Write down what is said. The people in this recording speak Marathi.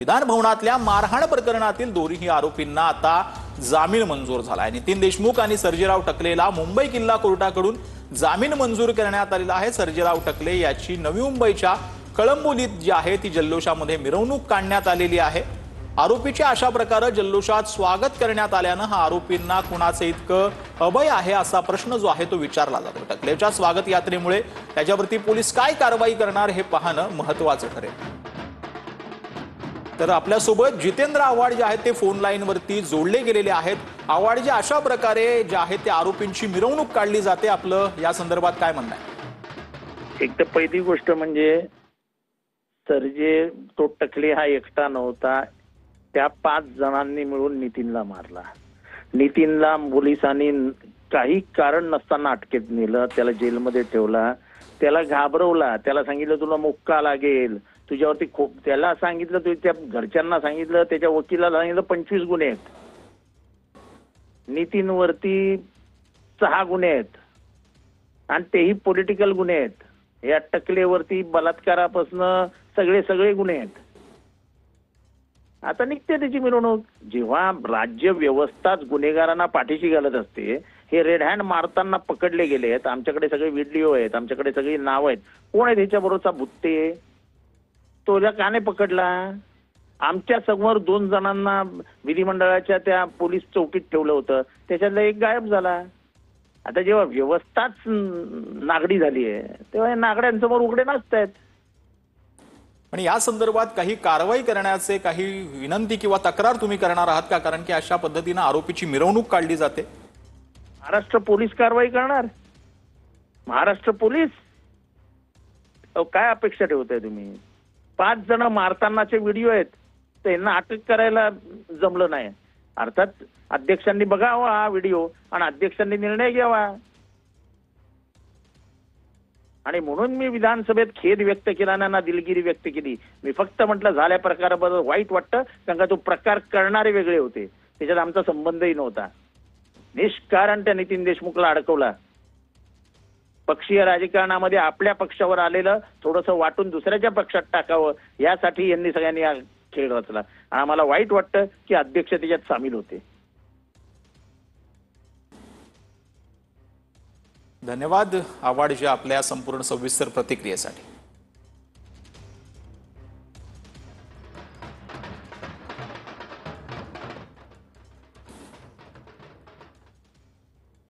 विधान भवनातल्या मारहाण प्रकरणातील दोन्ही आरोपींना आता जामीन मंजूर झाला आहे। नितीन देशमुख आणि सर्जेराव टकलेला मुंबई किल्ला कोर्टाकडून जामीन मंजूर करण्यात आलेला आहे। सर्जेराव टकले याची नवी मुंबईच्या कळंबोलीत जी आहे ती जल्लोषामध्ये मिरवणूक काढण्यात आलेली आहे। आरोपीच्या अशा प्रकारे जल्लोषात स्वागत करण्यात आल्यानं हा आरोपींना कुणाचे इतकं अभय आहे असा प्रश्न जो आहे तो विचारला जातो। टकलेच्या स्वागत यात्रेमुळे त्याच्यावरती पोलीस काय कारवाई करणार हे पाहणं महत्त्वाचं ठरेल। तर आपल्या सोबत जितेंद्र आव्हाड जे आहेत ते फोन लाईन वरती जोडले गेलेले आहेत। आव्हाड जे अशा प्रकारे जे आहे ते आरोपींची मिरवणूक काढली जाते, आपलं या संदर्भात काय म्हणणं आहे? एक तर पहिली गोष्ट म्हणजे सर्जे तो टकले हा एकटा नव्हता, त्या 5 जणांनी मिळून नितीनला मारला। नितीनला पोलिसांनी काही कारण नसताना अटकेत नेलं, त्याला जेलमध्ये ठेवला, त्याला घाबरवला, त्याला सांगितलं तुला मुक्का लागेल, तुझ्यावरती खूप, त्याला सांगितलं, तुझ्या घरच्यांना सांगितलं, त्याच्या वकिलाला सांगितलं 25 गुन्हे आहेत, नितीनवरती 6 गुन्हे आहेत आणि तेही पॉलिटिकल गुन्हे आहेत। या टकलेवरती बलात्कारापासून सगळे गुन्हे आहेत। आता निघते त्याची मिरवणूक। जेव्हा राज्य व्यवस्थाच गुन्हेगारांना पाठीशी घालत असते, हे रेड हँड मारताना पकडले गेले आहेत, आमच्याकडे सगळे व्हिडिओ आहेत, आमच्याकडे सगळी नाव आहेत, कोण आहे त्याच्याबरोबरचा भुत्ते? तोला का नाही पकडला? आमच्या समोर 2 जणांना विधिमंडळाच्या त्या पोलीस चौकीत ठेवलं होतं, त्याच्यातला एक गायब झाला। आता जेव्हा व्यवस्थाच नागडी झाली आहे तेव्हा नागड्यांसमोर उघडे नसतात। पण या संदर्भात काही कारवाई करण्याचे काही विनंती किंवा तक्रार तुम्ही करणार आहात का? कारण की अशा पद्धतीने आरोपीची मिरवणूक काढली जाते। महाराष्ट्र पोलीस कारवाई करणार? महाराष्ट्र पोलीस काय अपेक्षा ठेवताय तुम्ही? 5 जण मारतानाचे व्हिडिओ आहेत, त्यांना अटक करायला जमलं नाही। अर्थात अध्यक्षांनी बघावा हा व्हिडिओ आणि अध्यक्षांनी निर्णय घ्यावा। आणि म्हणून मी विधानसभेत खेद व्यक्त केला ना दिलगिरी व्यक्त केली। मी फक्त म्हटलं झाल्या प्रकाराबद्दल वाईट वाटतं, कारण का तो प्रकार करणारे वेगळे होते, त्याच्यात आमचा संबंधही नव्हता। निष्कारण त्या नितीन देशमुखला अडकवला। पक्षीय राजकारणामध्ये आपल्या पक्षावर आलेलं थोडंसं वाटून दुसऱ्याच्या पक्षात टाकावं यासाठी यांनी सगळ्यांनी हा खेळ रचला। आम्हाला वाईट वाटतं की अध्यक्ष त्याच्यात सामील होते। धन्यवाद आव्हाड जी आपल्या संपूर्ण सविस्तर प्रतिक्रियेसाठी।